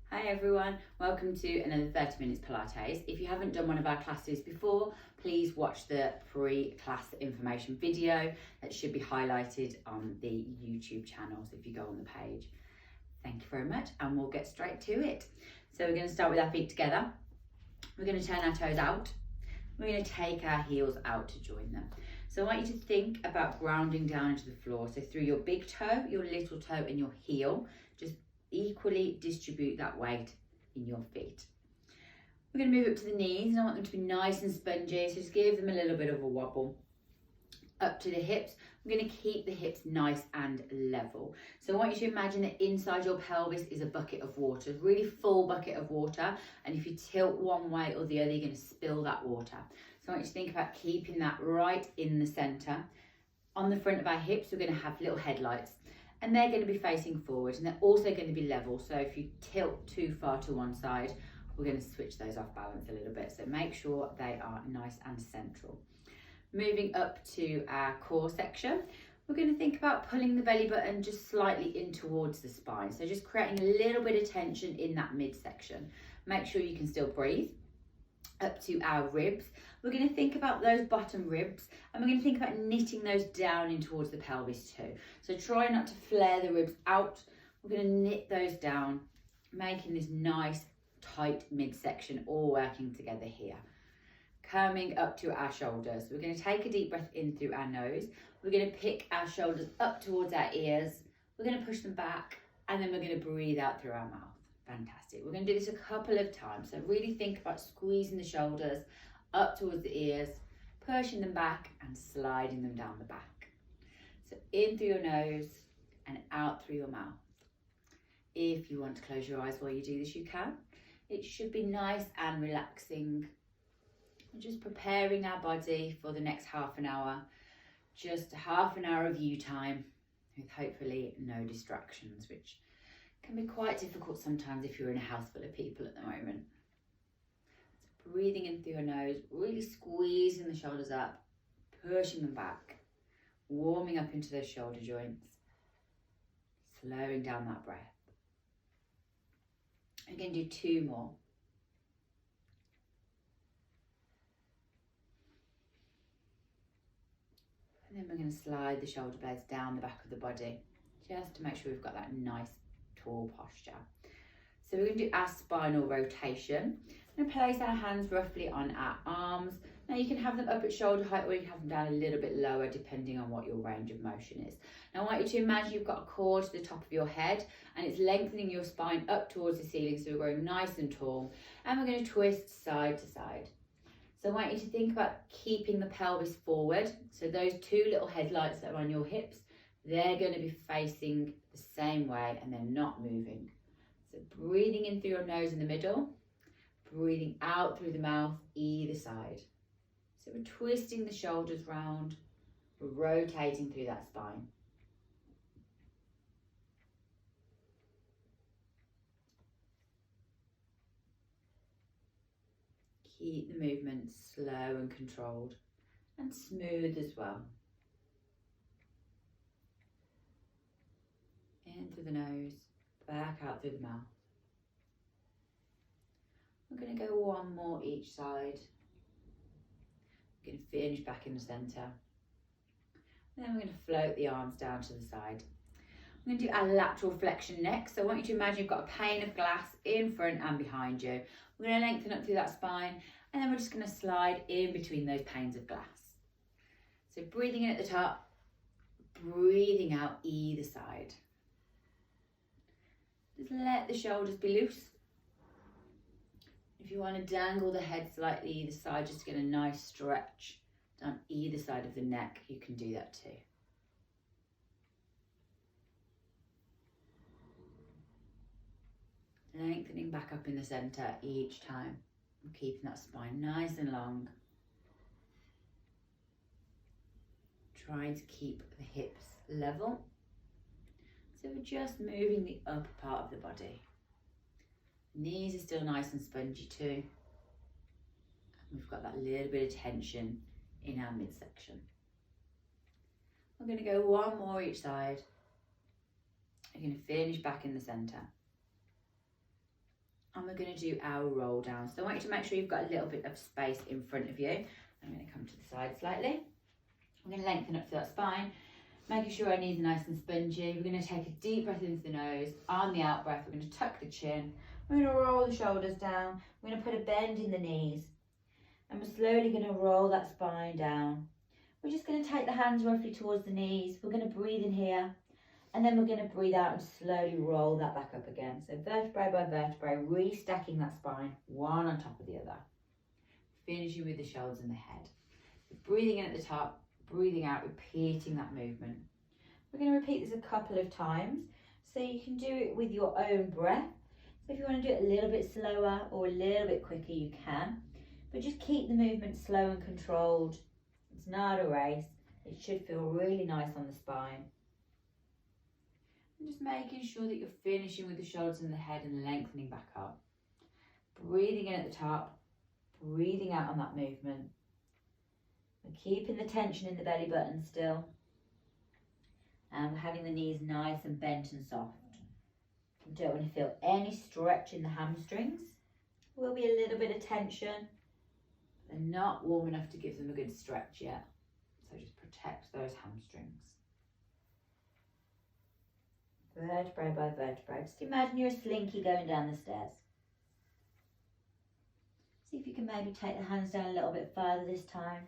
Hi everyone, welcome to another 30 minutes Pilates. If you haven't done one of our classes before, please watch the pre-class information video that should be highlighted on the YouTube channels if you go on the page. Thank you very much, and we'll get straight to it. So we're going to start with our feet together. We're going to turn our toes out. We're going to take our heels out to join them. So I want you to think about grounding down into the floor. So through your big toe, your little toe and your heel, just equally distribute that weight in your feet. We're going to move up to the knees, and I want them to be nice and spongy, so just give them a little bit of a wobble. Up to the hips, we're going to keep the hips nice and level. So I want you to imagine that inside your pelvis is a bucket of water, a really full bucket of water, and if you tilt one way or the other, you're going to spill that water. So I want you to think about keeping that right in the centre. On the front of our hips, we're going to have little headlights, and they're going to be facing forward, and they're also going to be level. So if you tilt too far to one side, we're going to switch those off balance a little bit. So make sure they are nice and central. Moving up to our core section, we're going to think about pulling the belly button just slightly in towards the spine. So just creating a little bit of tension in that midsection. Make sure you can still breathe. Up to our ribs, we're going to think about those bottom ribs, and we're going to think about knitting those down in towards the pelvis too. So try not to flare the ribs out. We're going to knit those down, making this nice tight midsection all working together here. Coming up to our shoulders, we're going to take a deep breath in through our nose. We're going to pick our shoulders up towards our ears. We're going to push them back, and then we're going to breathe out through our mouth. Fantastic. We're going to do this a couple of times. So really think about squeezing the shoulders up towards the ears, pushing them back and sliding them down the back. So in through your nose and out through your mouth. If you want to close your eyes while you do this, you can. It should be nice and relaxing. We're just preparing our body for the next half an hour. Just half an hour of you time with hopefully no distractions, which can be quite difficult sometimes if you're in a house full of people at the moment. So breathing in through your nose, really squeezing the shoulders up, pushing them back, warming up into those shoulder joints, slowing down that breath. I'm going to do two more. And then we're going to slide the shoulder blades down the back of the body, just to make sure we've got that nice tall posture. So we're going to do our spinal rotation. I'm going to place our hands roughly on our arms. Now you can have them up at shoulder height, or you can have them down a little bit lower depending on what your range of motion is. Now I want you to imagine you've got a cord to the top of your head, and it's lengthening your spine up towards the ceiling, so we're growing nice and tall, and we're going to twist side to side. So I want you to think about keeping the pelvis forward. So those two little headlights that are on your hips, they're going to be facing the same way, and they're not moving. So breathing in through your nose in the middle, breathing out through the mouth either side. So we're twisting the shoulders round, we're rotating through that spine. Keep the movement slow and controlled and smooth as well. In through the nose, back out through the mouth. We're going to go one more each side. We're going to finish back in the centre. And then we're going to float the arms down to the side. We're going to do our lateral flexion next. So I want you to imagine you've got a pane of glass in front and behind you. We're going to lengthen up through that spine, and then we're just going to slide in between those panes of glass. So breathing in at the top, breathing out either side. Just let the shoulders be loose. If you want to dangle the head slightly either side, just to get a nice stretch down either side of the neck, you can do that too. Lengthening back up in the centre each time. I'm keeping that spine nice and long. Trying to keep the hips level. So we're just moving the upper part of the body. Knees are still nice and spongy too. We've got that little bit of tension in our midsection. We're going to go one more each side. We're going to finish back in the centre. and we're going to do our roll down. So I want you to make sure you've got a little bit of space in front of you. I'm going to come to the side slightly. I'm going to lengthen up through that spine, making sure our knees are nice and spongy. We're going to take a deep breath into the nose. On the out breath, we're going to tuck the chin. We're going to roll the shoulders down. We're going to put a bend in the knees. And we're slowly going to roll that spine down. We're just going to take the hands roughly towards the knees. We're going to breathe in here. And then we're going to breathe out and slowly roll that back up again. So vertebrae by vertebrae, restacking that spine, one on top of the other. Finishing with the shoulders and the head. So breathing in at the top, breathing out, repeating that movement. We're going to repeat this a couple of times. So you can do it with your own breath. So if you want to do it a little bit slower or a little bit quicker, you can. But just keep the movement slow and controlled. It's not a race. It should feel really nice on the spine. And just making sure that you're finishing with the shoulders and the head and lengthening back up. Breathing in at the top, breathing out on that movement. We're keeping the tension in the belly button still. And we're having the knees nice and bent and soft. You don't want to feel any stretch in the hamstrings. There will be a little bit of tension. They're not warm enough to give them a good stretch yet. So just protect those hamstrings. Vertebrae by vertebrae. Just imagine you're a slinky going down the stairs. See if you can maybe take the hands down a little bit further this time.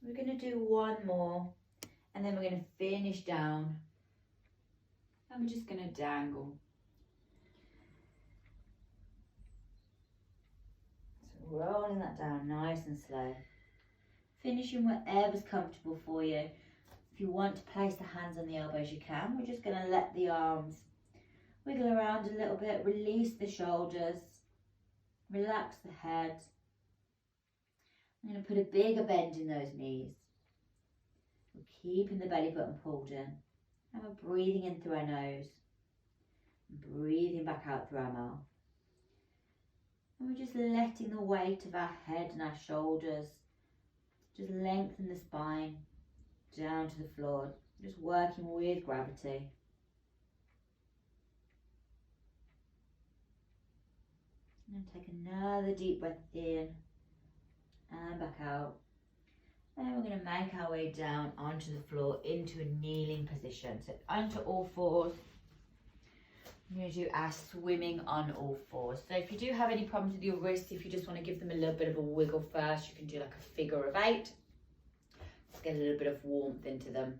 We're going to do one more and then we're going to finish down and we're just going to dangle. So rolling that down nice and slow. Finishing whatever's comfortable for you. If you want to place the hands on the elbows, you can. We're just going to let the arms wiggle around a little bit, release the shoulders, relax the head. I'm going to put a bigger bend in those knees. We're keeping the belly button pulled in. And we're breathing in through our nose. And breathing back out through our mouth. And we're just letting the weight of our head and our shoulders just lengthen the spine down to the floor, just working with gravity. And take another deep breath in and back out. And we're going to make our way down onto the floor into a kneeling position. So onto all fours. I'm going to do our swimming on all fours. So if you do have any problems with your wrists, if you just want to give them a little bit of a wiggle first, you can do like a figure of 8. Get a little bit of warmth into them.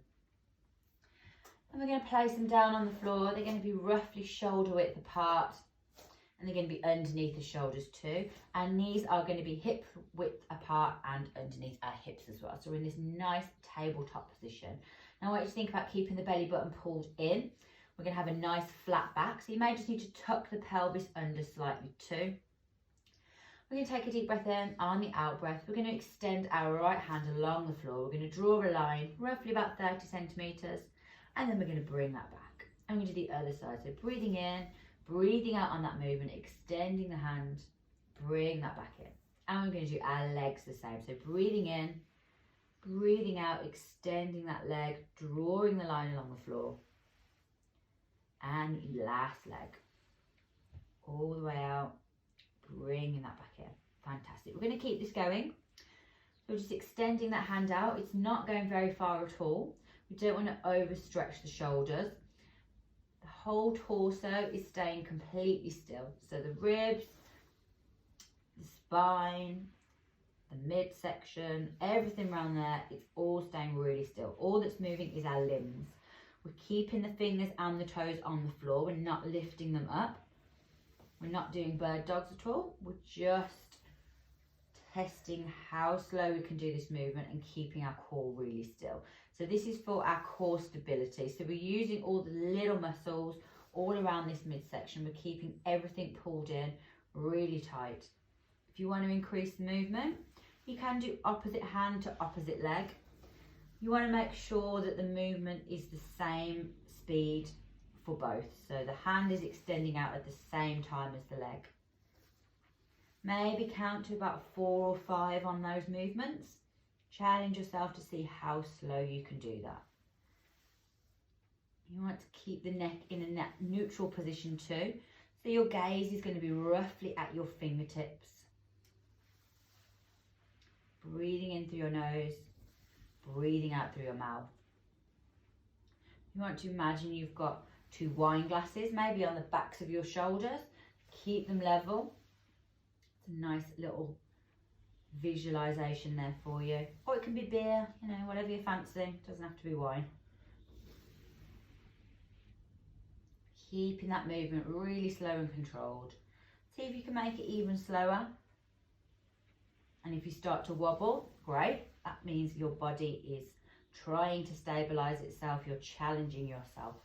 And we're going to place them down on the floor. They're going to be roughly shoulder width apart and they're going to be underneath the shoulders too. Our knees are going to be hip width apart and underneath our hips as well. So we're in this nice tabletop position. Now I want you to think about keeping the belly button pulled in. We're going to have a nice flat back. So you may just need to tuck the pelvis under slightly too. We're going to take a deep breath in. On the out breath, we're going to extend our right hand along the floor. We're going to draw a line, roughly about 30 centimetres, and then we're going to bring that back. And we're going to do the other side. So breathing in, breathing out on that movement, extending the hand, bring that back in. And we're going to do our legs the same. So breathing in, breathing out, extending that leg, drawing the line along the floor. And last leg, all the way out. Bringing that back in. Fantastic. We're going to keep this going. So we're just extending that hand out. It's not going very far at all. We don't want to overstretch the shoulders. The whole torso is staying completely still. So the ribs, the spine, the midsection, everything around there, it's all staying really still. All that's moving is our limbs. We're keeping the fingers and the toes on the floor. We're not lifting them up. We're not doing bird dogs at all. We're just testing how slow we can do this movement and keeping our core really still. So this is for our core stability. So we're using all the little muscles all around this midsection. We're keeping everything pulled in really tight. If you want to increase the movement, you can do opposite hand to opposite leg. You want to make sure that the movement is the same speed for both. So the hand is extending out at the same time as the leg. Maybe count to about 4 or 5 on those movements. Challenge yourself to see how slow you can do that. You want to keep the neck in a neutral position too. So your gaze is going to be roughly at your fingertips. Breathing in through your nose, breathing out through your mouth. You want to imagine you've got 2 wine glasses, maybe on the backs of your shoulders. Keep them level. It's a nice little visualization there for you. Or it can be beer, you know, whatever you fancy. It doesn't have to be wine. Keeping that movement really slow and controlled. See if you can make it even slower. And if you start to wobble, great. That means your body is trying to stabilize itself. You're challenging yourself.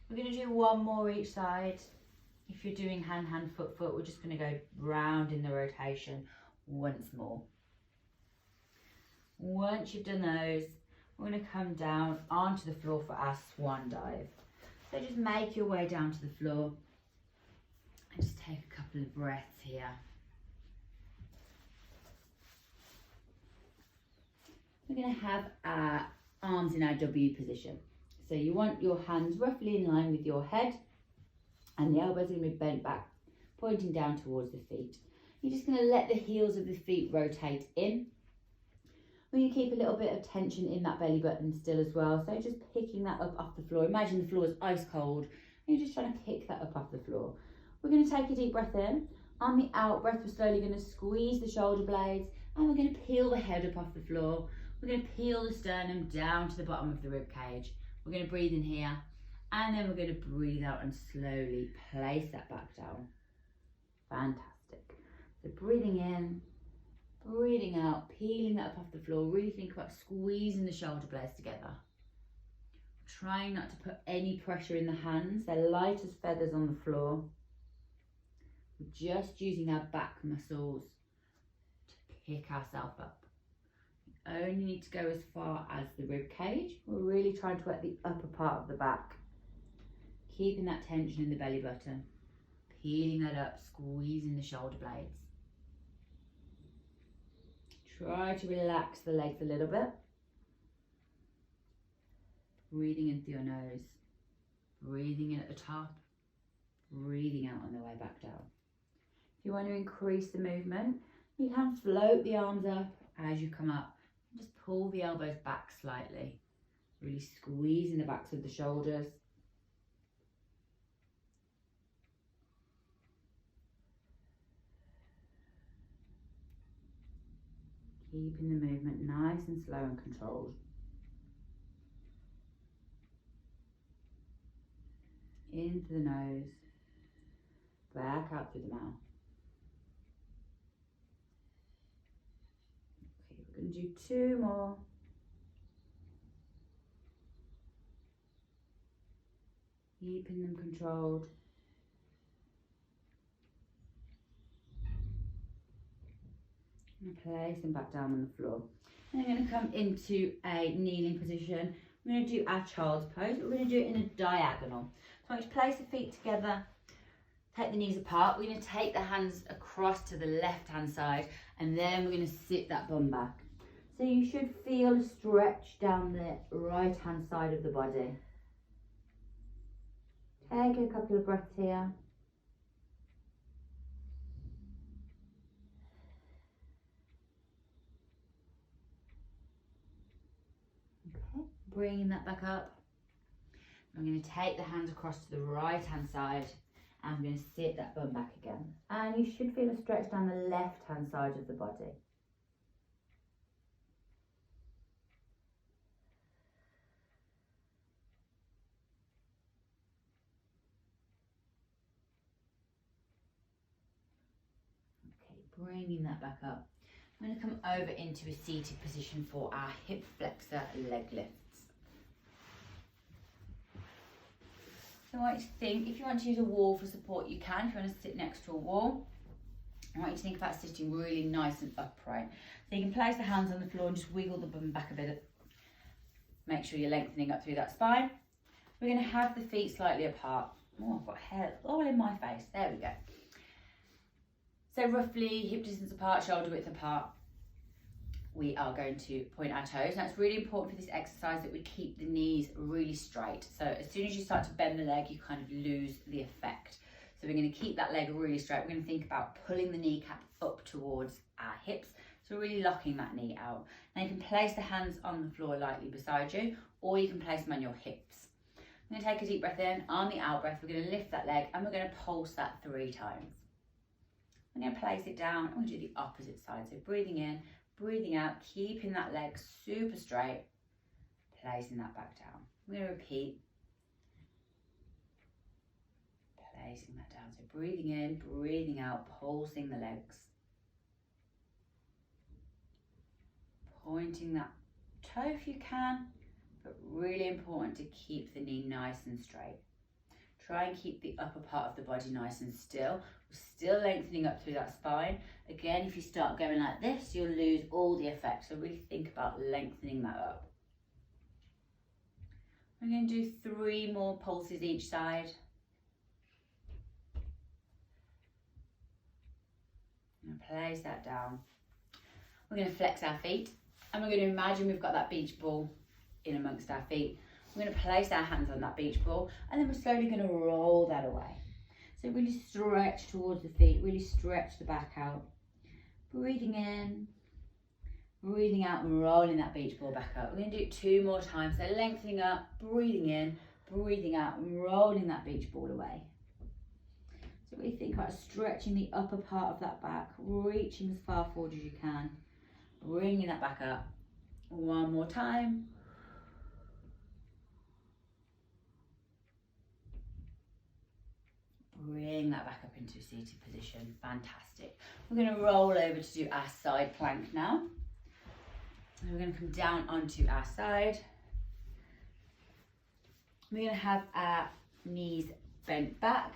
We're going to do 1 more each side. If you're doing hand, hand, foot, foot, we're just going to go round in the rotation once more. Once you've done those, we're going to come down onto the floor for our swan dive. So just make your way down to the floor and just take a couple of breaths here. We're going to have our arms in our W position. So you want your hands roughly in line with your head, and the elbows are going to be bent back, pointing down towards the feet. You're just going to let the heels of the feet rotate in. We're going to keep a little bit of tension in that belly button still as well. So just picking that up off the floor. Imagine the floor is ice cold, and you're just trying to pick that up off the floor. We're going to take a deep breath in. On the out breath, we're slowly going to squeeze the shoulder blades, and we're going to peel the head up off the floor. We're going to peel the sternum down to the bottom of the rib cage. We're going to breathe in here, and then we're going to breathe out and slowly place that back down. Fantastic. So breathing in, breathing out, peeling that up off the floor. Really think about squeezing the shoulder blades together. Trying not to put any pressure in the hands. They're light as feathers on the floor. We're just using our back muscles to pick ourselves up. Only need to go as far as the rib cage. We're really trying to work the upper part of the back. Keeping that tension in the belly button. Peeling that up, squeezing the shoulder blades. Try to relax the legs a little bit. Breathing in through your nose. Breathing in at the top. Breathing out on the way back down. If you want to increase the movement, you can float the arms up as you come up. Just pull the elbows back slightly, really squeezing the backs of the shoulders. Keeping the movement nice and slow and controlled. In through the nose, back out through the mouth. We're going to do 2 more. Keeping them controlled. And place them back down on the floor. And I'm going to come into a kneeling position. We're going to do our child's pose, but we're going to do it in a diagonal. So I want you to place the feet together, take the knees apart. We're going to take the hands across to the left hand side, and then we're going to sit that bum back. So you should feel a stretch down the right hand side of the body. Take a couple of breaths here. Okay, bringing that back up. I'm going to take the hands across to the right hand side, and I'm going to sit that bum back again. And you should feel a stretch down the left hand side of the body. Bringing that back up. I'm going to come over into a seated position for our hip flexor leg lifts. So I want you to think, if you want to use a wall for support, you can. If you want to sit next to a wall, I want you to think about sitting really nice and upright. So you can place the hands on the floor and just wiggle the bum back a bit. Make sure you're lengthening up through that spine. We're going to have the feet slightly apart. Oh, I've got hair all in my face. There we go. So roughly hip distance apart, shoulder width apart. we are going to point our toes. Now it's really important for this exercise that we keep the knees really straight. So as soon as you start to bend the leg, you kind of lose the effect. So we're going to keep that leg really straight. We're going to think about pulling the kneecap up towards our hips. So really locking that knee out. Now you can place the hands on the floor lightly beside you, or you can place them on your hips. I'm going to take a deep breath in. On the out breath, we're going to lift that leg and we're going to pulse that 3 times. I'm going to place it down and we'll do the opposite side. So breathing in, breathing out, keeping that leg super straight, placing that back down. We're going to repeat. Placing that down. So breathing in, breathing out, pulsing the legs. Pointing that toe if you can, but really important to keep the knee nice and straight. Try and keep the upper part of the body nice and still. We're still lengthening up through that spine. Again, if you start going like this, you'll lose all the effect. So really think about lengthening that up. We're going to do 3 more pulses each side. And place that down. We're going to flex our feet and we're going to imagine we've got that beach ball in amongst our feet. We're going to place our hands on that beach ball and then we're slowly going to roll that away. So really stretch towards the feet, really stretch the back out. Breathing in, breathing out and rolling that beach ball back up. We're going to do it 2 more times. So lengthening up, breathing in, breathing out and rolling that beach ball away. So really think about stretching the upper part of that back, reaching as far forward as you can, bringing that back up. 1 more time. Bring that back up into a seated position. Fantastic. We're going to roll over to do our side plank now. And we're going to come down onto our side. We're going to have our knees bent back.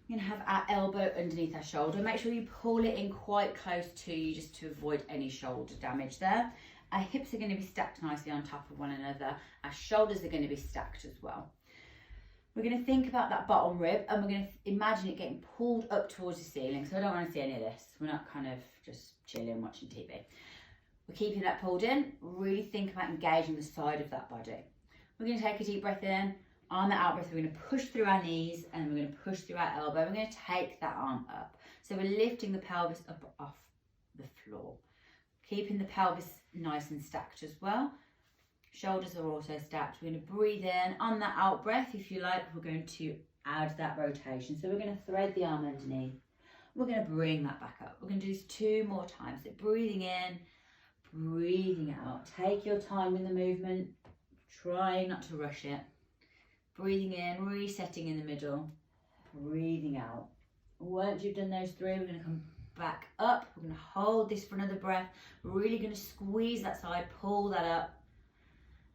We're going to have our elbow underneath our shoulder. Make sure you pull it in quite close to you just to avoid any shoulder damage there. Our hips are going to be stacked nicely on top of one another. Our shoulders are going to be stacked as well. We're going to think about that bottom rib and we're going to imagine it getting pulled up towards the ceiling. So I don't want to see any of this. We're not kind of just chilling, watching TV. We're keeping that pulled in. Really think about engaging the side of that body. We're going to take a deep breath in. On the out breath, we're going to push through our knees and we're going to push through our elbow. We're going to take that arm up. So we're lifting the pelvis up off the floor. Keeping the pelvis nice and stacked as well. Shoulders are also stacked. We're going to breathe in. On that out breath, if you like, we're going to add that rotation. So we're going to thread the arm underneath. We're going to bring that back up. We're going to do this 2 more times. So breathing in, breathing out. Take your time in the movement. Try not to rush it. Breathing in, resetting in the middle. Breathing out. Once you've done those 3, we're going to come back up. We're going to hold this for another breath. We're really going to squeeze that side, pull that up.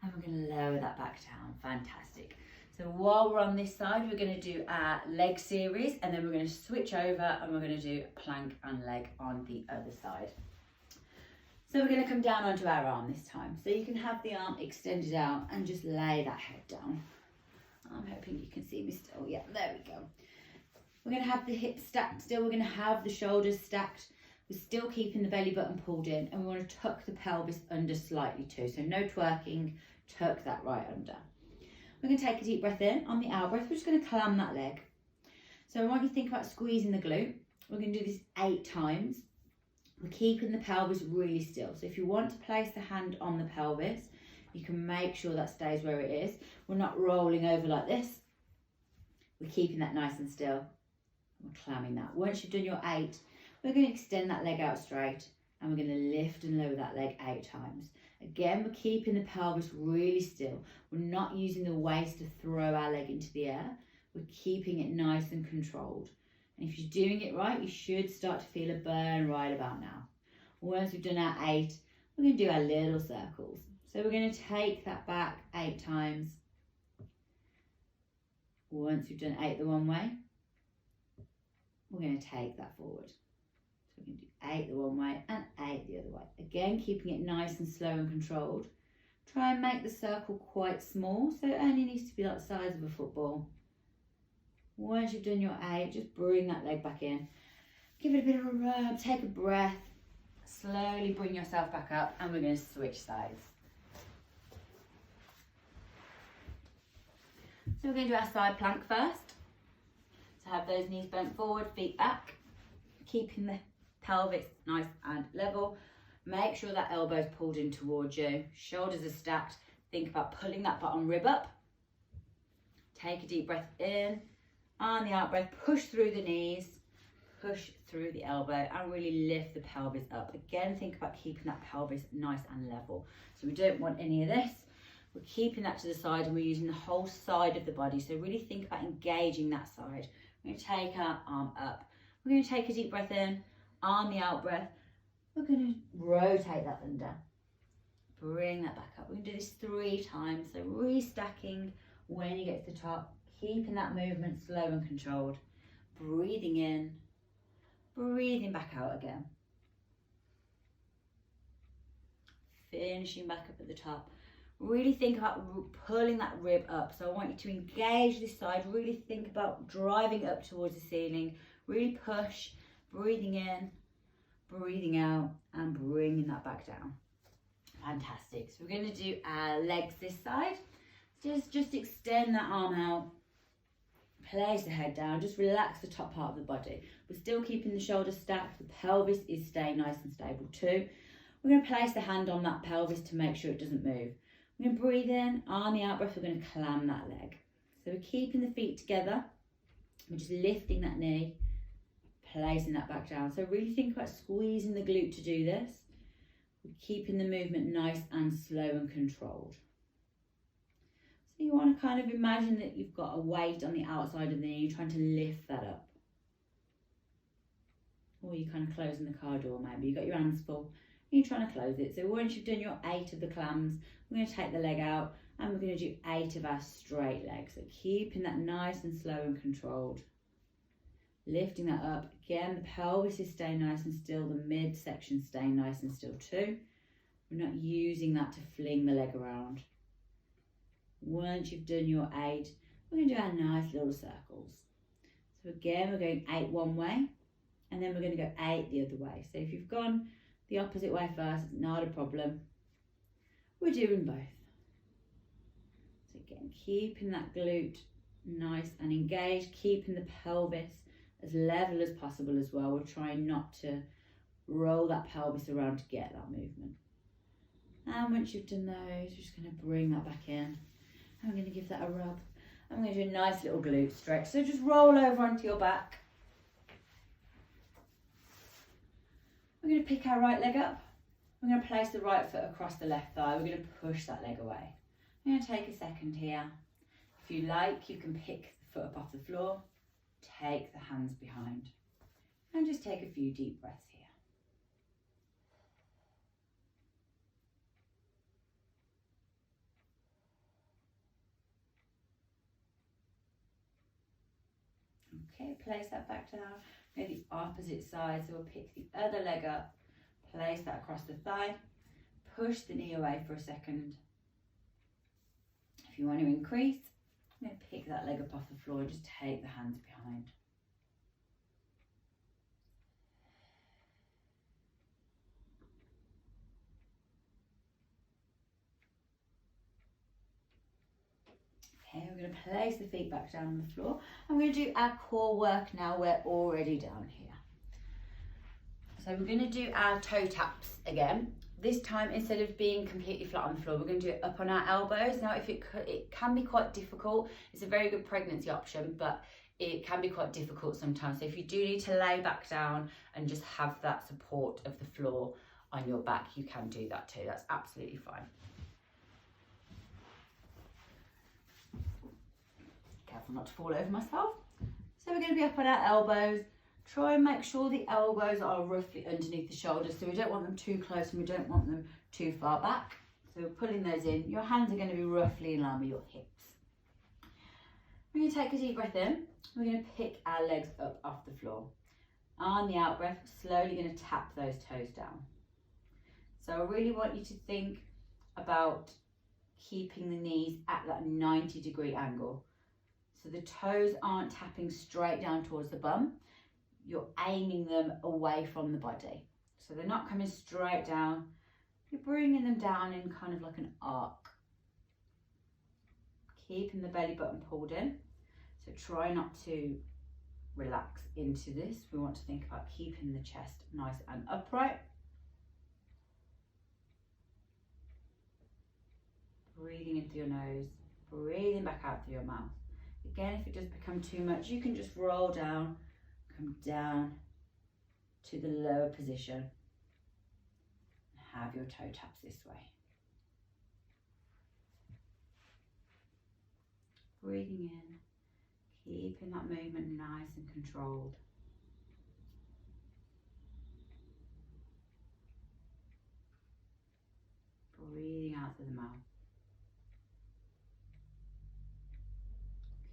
And we're going to lower that back down. Fantastic. So while we're on this side, we're going to do our leg series and then we're going to switch over and we're going to do plank and leg on the other side. So we're going to come down onto our arm this time. So you can have the arm extended out and just lay that head down. I'm hoping you can see me still. Yeah, there we go. We're going to have the hips stacked still. We're going to have the shoulders stacked. We're still keeping the belly button pulled in and we want to tuck the pelvis under slightly too. So no twerking, tuck that right under. We're going to take a deep breath in. On the out breath, we're just going to clam that leg. So I want you to think about squeezing the glute. We're going to do this 8 times. We're keeping the pelvis really still. So if you want to place the hand on the pelvis, you can make sure that stays where it is. We're not rolling over like this. We're keeping that nice and still. We're clamming that. Once you've done your 8, we're going to extend that leg out straight and we're going to lift and lower that leg 8 times. Again, we're keeping the pelvis really still. We're not using the waist to throw our leg into the air. We're keeping it nice and controlled. And if you're doing it right, you should start to feel a burn right about now. Once we've done our 8, we're going to do our little circles. So we're going to take that back 8 times. Once we've done 8 the one way, we're going to take that forward. So we're going to do 8 the one way and 8 the other way. Again, keeping it nice and slow and controlled. Try and make the circle quite small, so it only needs to be like the size of a football. Once you've done your 8, just bring that leg back in. Give it a bit of a rub, take a breath. Slowly bring yourself back up, and we're going to switch sides. So we're going to do our side plank first. So have those knees bent forward, feet back, keeping the pelvis nice and level. Make sure that elbow's pulled in towards you, shoulders are stacked. Think about pulling that bottom rib up. Take a deep breath in. On the out breath, push through the knees, push through the elbow, and really lift the pelvis up. Again, think about keeping that pelvis nice and level. So we don't want any of this. We're keeping that to the side, and we're using the whole side of the body. So really think about engaging that side. We're going to take our arm up. We're going to take a deep breath in. On the out breath, we're going to rotate that under. Bring that back up. We're going to do this 3 times. So restacking when you get to the top, keeping that movement slow and controlled. Breathing in, breathing back out again. Finishing back up at the top. Really think about pulling that rib up. So I want you to engage this side. Really think about driving up towards the ceiling. Really push, breathing in, breathing out, and bringing that back down. Fantastic. So we're going to do our legs this side. Just extend that arm out. Place the head down. Just relax the top part of the body. We're still keeping the shoulders stacked. The pelvis is staying nice and stable too. We're going to place the hand on that pelvis to make sure it doesn't move. We're going to breathe in. On the out breath, we're going to clam that leg. So we're keeping the feet together. We're just lifting that knee, placing that back down. So really think about squeezing the glute to do this. We're keeping the movement nice and slow and controlled. So you want to kind of imagine that you've got a weight on the outside of the knee, you're trying to lift that up. Or you're kind of closing the car door maybe, you've got your hands full, and you're trying to close it. So once you've done your 8 of the clams, we're going to take the leg out and we're going to do 8 of our straight legs. So keeping that nice and slow and controlled. Lifting that up. Again, the pelvis is staying nice and still, the midsection staying nice and still too. We're not using that to fling the leg around. Once you've done your 8, we're going to do our nice little circles. So again, we're going 8 one way, and then we're going to go 8 the other way. So if you've gone the opposite way first, it's not a problem. We're doing both. So again, keeping that glute nice and engaged, keeping the pelvis as level as possible as well. We're trying not to roll that pelvis around to get that movement. And once you've done those, we're just going to bring that back in. And we're going to give that a rub. I'm going to do a nice little glute stretch. So just roll over onto your back. We're going to pick our right leg up. We're going to place the right foot across the left thigh. We're going to push that leg away. I'm going to take a second here. If you like, you can pick the foot up off the floor. Take the hands behind. And just take a few deep breaths here. Okay, place that back down. Go the opposite side, so we'll pick the other leg up, place that across the thigh, push the knee away for a second. If you want to increase, I'm going to pick that leg up off the floor and just take the hands behind. Okay, we're going to place the feet back down on the floor. I'm going to do our core work now. We're already down here. So we're going to do our toe taps again. This time, instead of being completely flat on the floor, we're going to do it up on our elbows. Now, it can be quite difficult. It's a very good pregnancy option, but it can be quite difficult sometimes. So if you do need to lay back down and just have that support of the floor on your back, you can do that too. That's absolutely fine. Careful not to fall over myself. So we're going to be up on our elbows. Try and make sure the elbows are roughly underneath the shoulders. So we don't want them too close and we don't want them too far back. So we're pulling those in. Your hands are going to be roughly in line with your hips. We're going to take a deep breath in. We're going to pick our legs up off the floor. On the out breath, slowly going to tap those toes down. So I really want you to think about keeping the knees at that 90-degree angle. So the toes aren't tapping straight down towards the bum. You're aiming them away from the body. So they're not coming straight down. You're bringing them down in kind of like an arc. Keeping the belly button pulled in. So try not to relax into this. We want to think about keeping the chest nice and upright. Breathing in through your nose, breathing back out through your mouth. Again, if it does become too much, you can just roll down, come down to the lower position. Have your toe taps this way. Breathing in, keeping that movement nice and controlled. Breathing out through the mouth.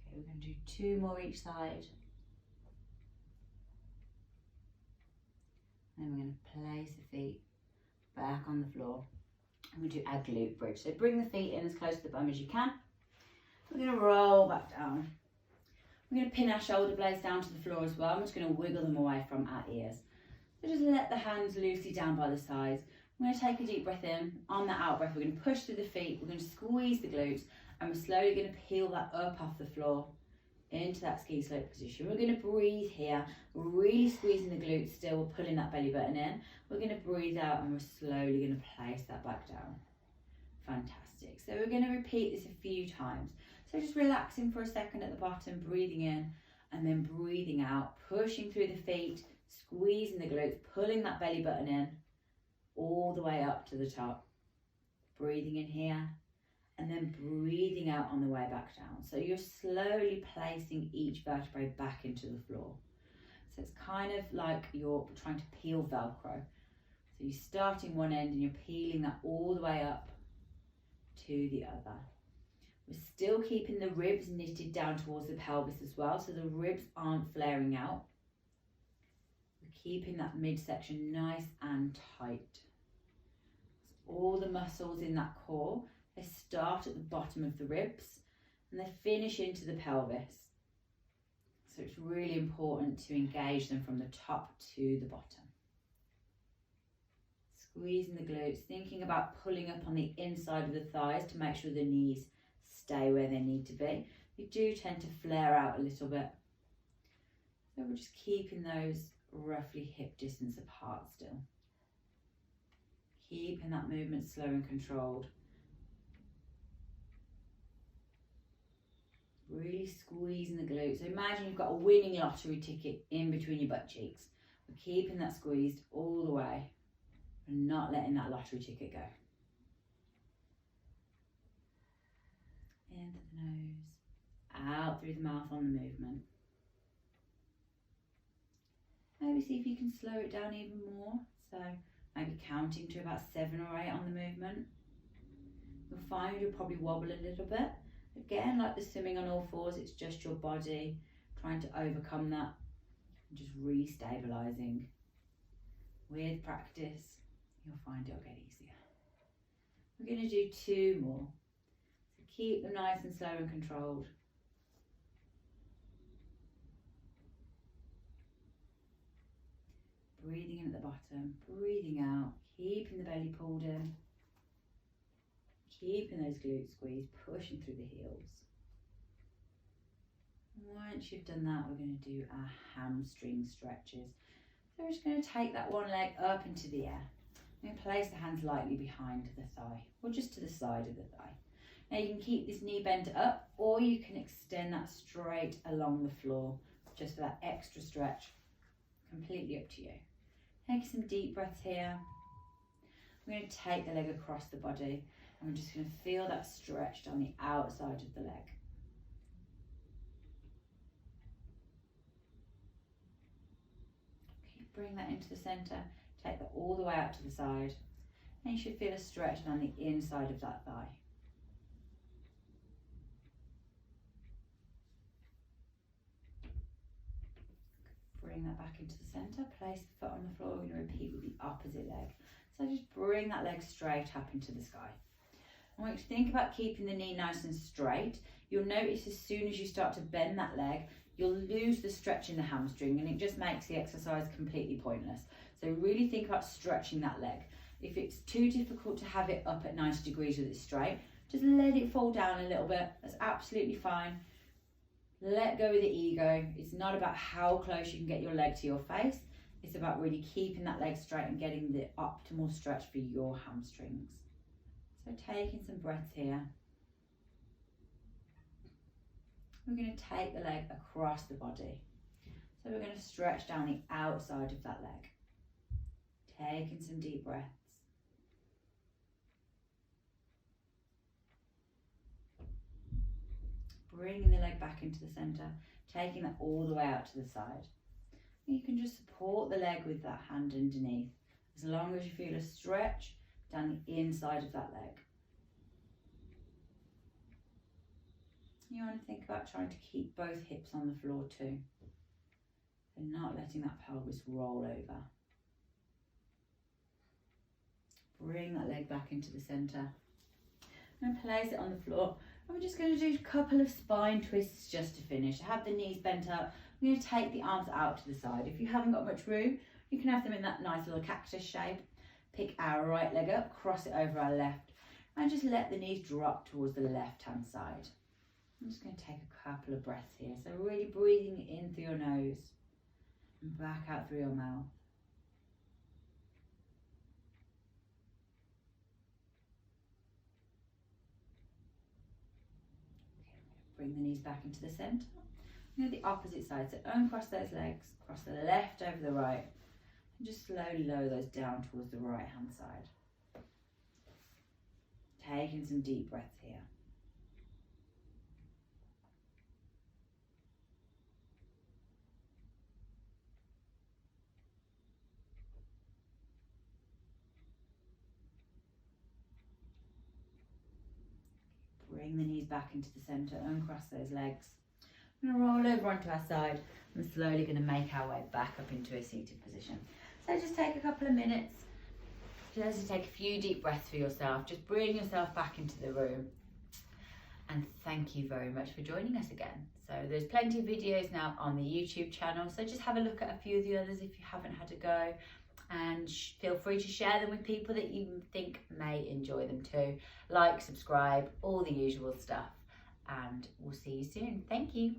Okay, we're going to do 2 more each side. And then we're going to place the feet back on the floor. And we do our glute bridge. So bring the feet in as close to the bum as you can. We're going to roll back down. We're going to pin our shoulder blades down to the floor as well. I'm just going to wiggle them away from our ears. So just let the hands loosely down by the sides. I'm going to take a deep breath in. On that out breath, we're going to push through the feet. We're going to squeeze the glutes. And we're slowly going to peel that up off the floor into that ski slope position. We're going to breathe here. We're really squeezing the glutes still. We're pulling that belly button in. We're going to breathe out and we're slowly going to place that back down. Fantastic. So we're going to repeat this a few times. So just relaxing for a second at the bottom, breathing in and then breathing out, pushing through the feet, squeezing the glutes, pulling that belly button in all the way up to the top. Breathing in here and then breathing out on the way back down. So you're slowly placing each vertebrae back into the floor. So it's kind of like you're trying to peel Velcro. So you're starting one end and you're peeling that all the way up to the other. We're still keeping the ribs knitted down towards the pelvis as well, so the ribs aren't flaring out. We're keeping that midsection nice and tight. So all the muscles in that core, they start at the bottom of the ribs and they finish into the pelvis. So it's really important to engage them from the top to the bottom. Squeezing the glutes, thinking about pulling up on the inside of the thighs to make sure the knees stay where they need to be. They do tend to flare out a little bit. So we're just keeping those roughly hip distance apart still. Keeping that movement slow and controlled. Really squeezing the glutes. So imagine you've got a winning lottery ticket in between your butt cheeks. We're keeping that squeezed all the way and not letting that lottery ticket go. Into the nose, out through the mouth on the movement. Maybe see if you can slow it down even more. So maybe counting to about 7 or 8 on the movement. You'll find you'll probably wobble a little bit. Again, like the swimming on all fours, it's just your body trying to overcome that and just re-stabilising. With practice, you'll find it'll get easier. We're going to do 2 more. So keep them nice and slow and controlled. Breathing in at the bottom, breathing out, keeping the belly pulled in. Keeping those glutes squeezed, pushing through the heels. Once you've done that, we're going to do our hamstring stretches. So we're just going to take that one leg up into the air. I'm going to place the hands lightly behind the thigh, or just to the side of the thigh. Now you can keep this knee bent up, or you can extend that straight along the floor, just for that extra stretch. Completely up to you. Take some deep breaths here. We're going to take the leg across the body. And we're just going to feel that stretched on the outside of the leg. Okay, bring that into the centre. Take that all the way out to the side. And you should feel a stretch on the inside of that thigh. Bring that back into the centre. Place the foot on the floor. We're going to repeat with the opposite leg. So just bring that leg straight up into the sky. I want you to think about keeping the knee nice and straight. You'll notice as soon as you start to bend that leg, you'll lose the stretch in the hamstring and it just makes the exercise completely pointless. So really think about stretching that leg. If it's too difficult to have it up at 90 degrees with it straight, just let it fall down a little bit. That's absolutely fine. Let go of the ego. It's not about how close you can get your leg to your face. It's about really keeping that leg straight and getting the optimal stretch for your hamstrings. So taking some breaths here. We're going to take the leg across the body. So we're going to stretch down the outside of that leg. Taking some deep breaths. Bringing the leg back into the centre, taking that all the way out to the side. You can just support the leg with that hand underneath, as long as you feel a stretch down the inside of that leg. You want to think about trying to keep both hips on the floor too, and not letting that pelvis roll over. Bring that leg back into the centre. I'm going to place it on the floor. And we're just going to do a couple of spine twists just to finish. Have the knees bent up. I'm going to take the arms out to the side. If you haven't got much room, you can have them in that nice little cactus shape. Pick our right leg up, cross it over our left, and just let the knees drop towards the left-hand side. I'm just going to take a couple of breaths here. So really breathing in through your nose and back out through your mouth. Bring the knees back into the centre. Now the opposite side, so uncross those legs, cross the left over the right, and just slowly lower those down towards the right hand side. Taking some deep breaths here. Bring the knees back into the centre, uncross those legs. We're going to roll over onto our side and slowly going to make our way back up into a seated position. So just take a couple of minutes. Just take a few deep breaths for yourself. Just bring yourself back into the room. And thank you very much for joining us again. So there's plenty of videos now on the YouTube channel. So just have a look at a few of the others if you haven't had a go. And feel free to share them with people that you think may enjoy them too. Like, subscribe, all the usual stuff. And we'll see you soon. Thank you.